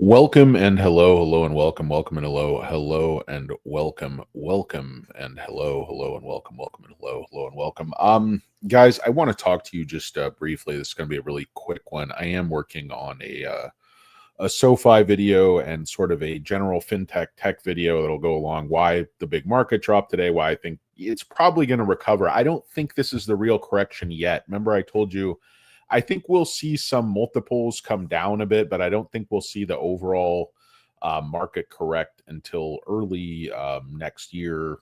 Welcome and hello and welcome and hello and welcome and hello and welcome and hello and welcome. Guys, I want to talk to you just briefly. This is going to be a really quick one. I am working on a SoFi video and sort of a general fintech tech video that'll go along why the big market dropped today, why I think it's probably going to recover. I don't think this is the real correction yet. Remember, I told you I think we'll see some multiples come down a bit, but I don't think we'll see the overall market correct until early next year.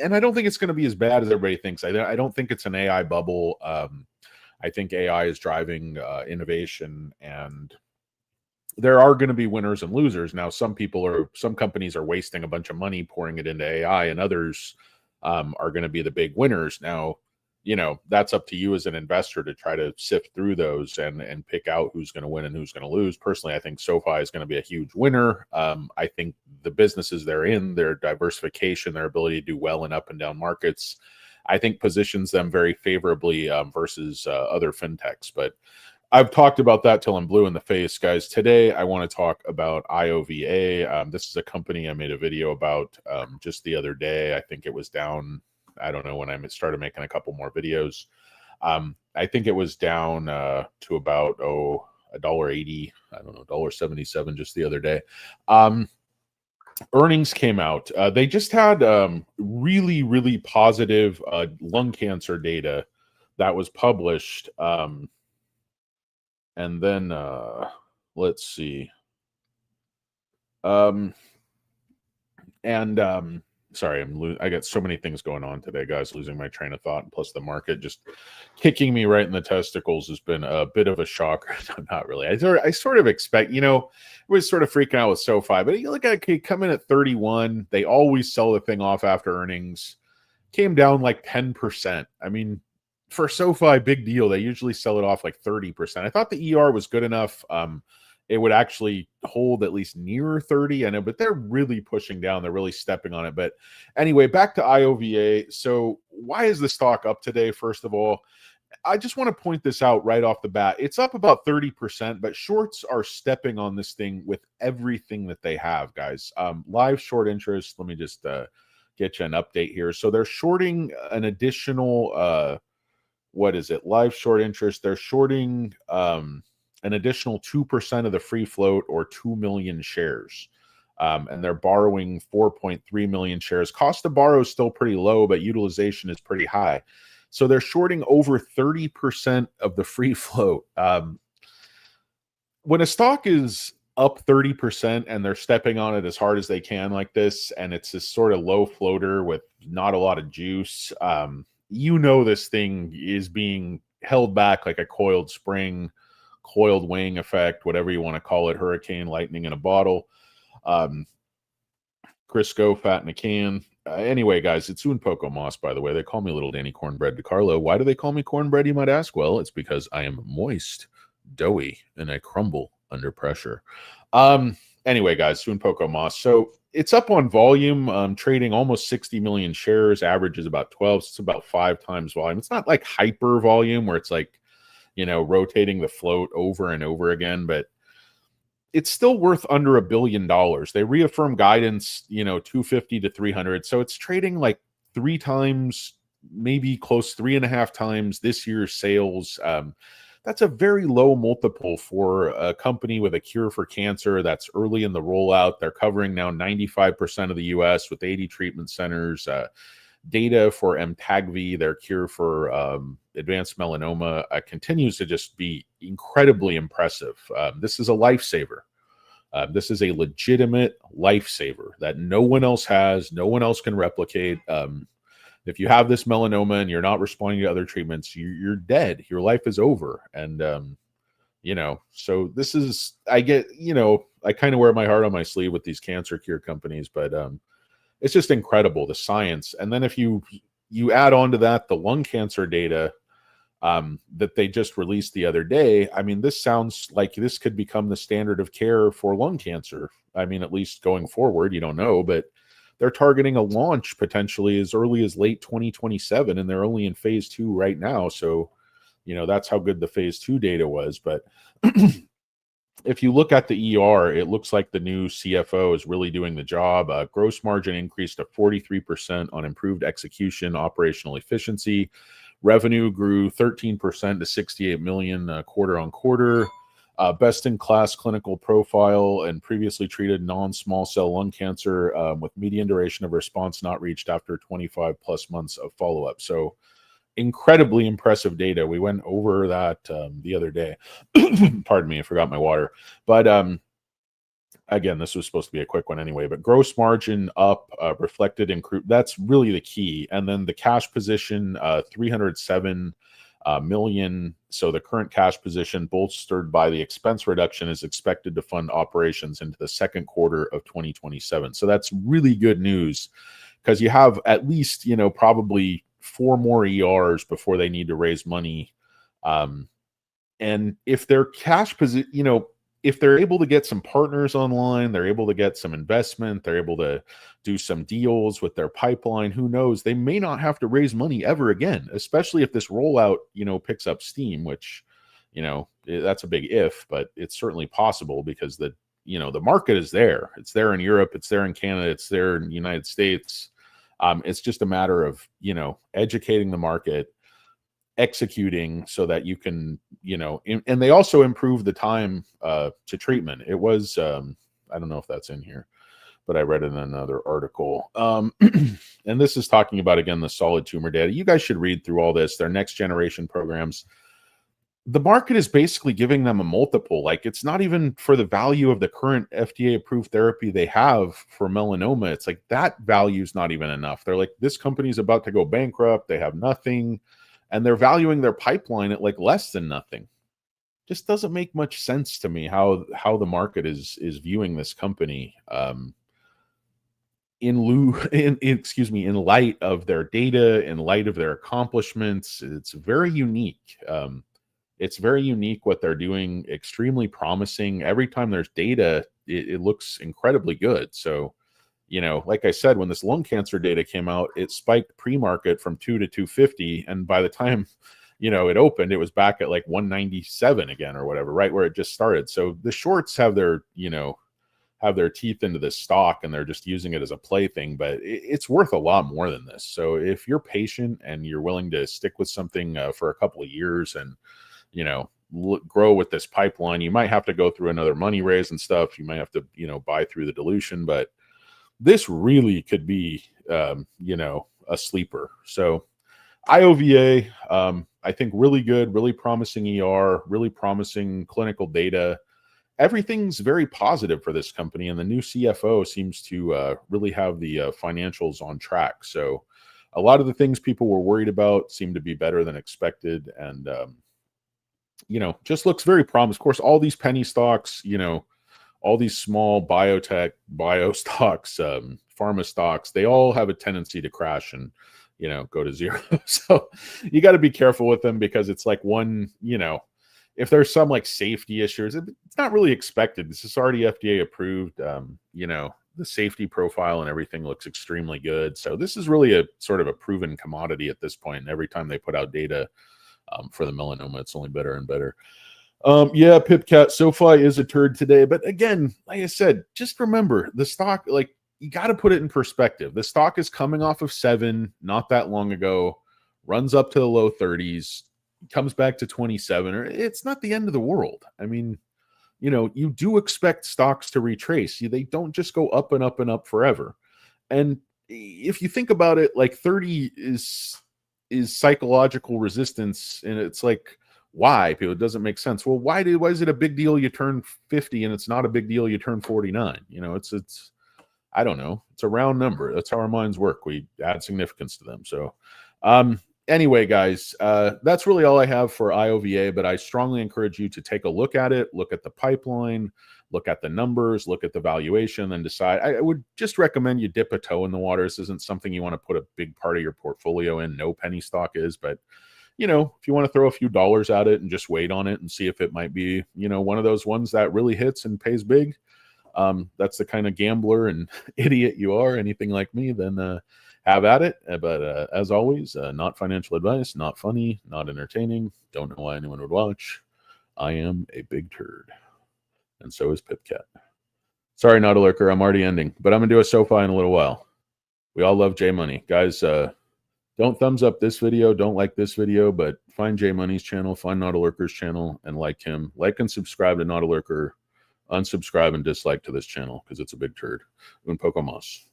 And I don't think it's going to be as bad as everybody thinks. I don't think it's an AI bubble. I think AI is driving innovation, and there are going to be winners and losers. Now, some companies are wasting a bunch of money pouring it into AI, and others are going to be the big winners. Now, that's up to you as an investor to try to sift through those and pick out who's going to win and who's going to lose. Personally, I think SoFi is going to be a huge winner. I think the businesses they're in, their diversification, their ability to do well in up and down markets, I think positions them very favorably versus other fintechs. But I've talked about that till I'm blue in the face, guys. Today, I want to talk about IOVA. This is a company I made a video about just the other day. I think it was down, I don't know when I started making a couple more videos. I think it was down to about $1.80, I don't know, $1.77 just the other day. Earnings came out. They just had really positive lung cancer data that was published. And then let's see. Sorry, I got so many things going on today, guys, losing my train of thought, and plus the market just kicking me right in the testicles has been a bit of a shocker. Not really. I sort of expect, was sort of freaking out with SoFi, but you look at it come in at 31. They always sell the thing off after earnings. Came down like 10%. I mean, for SoFi, big deal. They usually sell it off like 30%. I thought the ER was good enough. It would actually hold at least near 30. I know, but they're really pushing down. They're really stepping on it. But anyway, back to IOVA. So why is the stock up today? First of all, I just want to point this out right off the bat. It's up about 30%, but shorts are stepping on this thing with everything that they have, guys. Live short interest. Let me just get you an update here. So they're shorting an additional, what is it? Live short interest. They're shorting an additional 2% of the free float, or 2 million shares. And they're borrowing 4.3 million shares. Cost to borrow is still pretty low, but utilization is pretty high. So they're shorting over 30% of the free float. When a stock is up 30% and they're stepping on it as hard as they can like this, and it's this sort of low floater with not a lot of juice, this thing is being held back like a coiled spring, coiled wing effect, whatever you want to call it, hurricane lightning in a bottle. Crisco, fat in a can. Anyway, guys, it's Un Poco Moss, by the way. They call me Little Danny Cornbread DiCarlo. Why do they call me cornbread, you might ask? Well, it's because I am moist, doughy, and I crumble under pressure. Anyway, guys, Un Poco Moss. So it's up on volume, trading almost 60 million shares. Average is about 12. So it's about 5 times volume. It's not like hyper volume where it's like, rotating the float over and over again, but it's still worth under $1 billion. They reaffirm guidance, 250 to 300. So it's trading like 3 times, maybe close 3.5 times this year's sales. That's a very low multiple for a company with a cure for cancer that's early in the rollout. They're covering now 95% of the US with 80 treatment centers. Data for Amtagvi, their cure for advanced melanoma, continues to just be incredibly impressive. This is a lifesaver. This is a legitimate lifesaver that no one else has, no one else can replicate. If you have this melanoma and you're not responding to other treatments, you're dead. Your life is over. And, so this is, I get, I kind of wear my heart on my sleeve with these cancer cure companies, but it's just incredible, the science. And then if you add on to that the lung cancer data that they just released the other day, I mean, this sounds like this could become the standard of care for lung cancer. I mean, at least going forward, you don't know, but they're targeting a launch potentially as early as late 2027, and they're only in phase 2 right now. So, that's how good the phase 2 data was. But if you look at the ER, it looks like the new CFO is really doing the job. Gross margin increased to 43% on improved execution, operational efficiency. Revenue grew 13% to 68 million quarter on quarter. Best-in-class clinical profile and previously treated non-small cell lung cancer with median duration of response not reached after 25 plus months of follow-up. So incredibly impressive data. We went over that the other day. Pardon me, I forgot my water. But again, this was supposed to be a quick one anyway. But gross margin up, reflected in crude. That's really the key. And then the cash position, 307 million. So the current cash position, bolstered by the expense reduction, is expected to fund operations into the second quarter of 2027. So that's really good news, because you have at least, probably 4 more ERs before they need to raise money. And if their cash position, if they're able to get some partners online, they're able to get some investment, they're able to do some deals with their pipeline, who knows, they may not have to raise money ever again, especially if this rollout, picks up steam, which, that's a big if, but it's certainly possible, because the market is there. It's there in Europe, it's there in Canada, it's there in the United States. It's just a matter of, educating the market, executing so that you can, and they also improve the time to treatment. It was, I don't know if that's in here, but I read it in another article. And this is talking about, again, the solid tumor data. You guys should read through all this, their next generation programs. The market is basically giving them a multiple. Like, it's not even for the value of the current FDA approved therapy they have for melanoma. It's like that value is not even enough. They're like, this company's about to go bankrupt. They have nothing. And they're valuing their pipeline at like less than nothing. Just doesn't make much sense to me how the market is viewing this company. In light of their data, in light of their accomplishments. It's very unique. It's very unique what they're doing, extremely promising. Every time there's data, it looks incredibly good. So, like I said, when this lung cancer data came out, it spiked pre-market from 2 to 250. And by the time, it opened, it was back at like 197 again or whatever, right where it just started. So the shorts have their teeth into this stock, and they're just using it as a plaything, but it's worth a lot more than this. So if you're patient and you're willing to stick with something for a couple of years and, grow with this pipeline, you might have to go through another money raise and stuff. You might have to, buy through the dilution, but this really could be, a sleeper. So IOVA, I think really good, really promising ER, really promising clinical data. Everything's very positive for this company, and the new CFO seems to really have the financials on track. So a lot of the things people were worried about seem to be better than expected, and just looks very promising. Of course, all these penny stocks, all these small biotech, bio stocks, pharma stocks, they all have a tendency to crash and, go to zero. So you got to be careful with them, because it's like one, if there's some like safety issues, it's not really expected. This is already FDA approved. The safety profile and everything looks extremely good. So this is really a sort of a proven commodity at this point. And every time they put out data for the melanoma, it's only better and better. Yeah, Pipcat, SoFi is a turd today. But again, like I said, just remember the stock, like, you got to put it in perspective. The stock is coming off of 7 not that long ago, runs up to the low 30s, comes back to 27. It's not the end of the world. I mean, you do expect stocks to retrace. They don't just go up and up and up forever. And if you think about it, like 30 is psychological resistance, and it's like, why? People, it doesn't make sense. Well, why is it a big deal you turn 50 and it's not a big deal you turn 49? It's I don't know. It's a round number. That's how our minds work. We add significance to them. So anyway, guys, that's really all I have for IOVA, but I strongly encourage you to take a look at it, look at the pipeline, look at the numbers, look at the valuation, and decide. I would just recommend you dip a toe in the water. This isn't something you want to put a big part of your portfolio in. No penny stock is, but if you want to throw a few dollars at it and just wait on it and see if it might be, one of those ones that really hits and pays big. That's the kind of gambler and idiot you are, anything like me, then have at it. But as always, not financial advice, not funny, not entertaining. Don't know why anyone would watch. I am a big turd. And so is Pipcat. Sorry, not a lurker. I'm already ending, but I'm going to do a SoFi in a little while. We all love J Money. Guys, don't thumbs up this video. Don't like this video, but find J Money's channel, find Not a Lurker's channel, and like him. Like and subscribe to Not a Lurker. Unsubscribe and dislike to this channel because it's a big turd. Un poco más.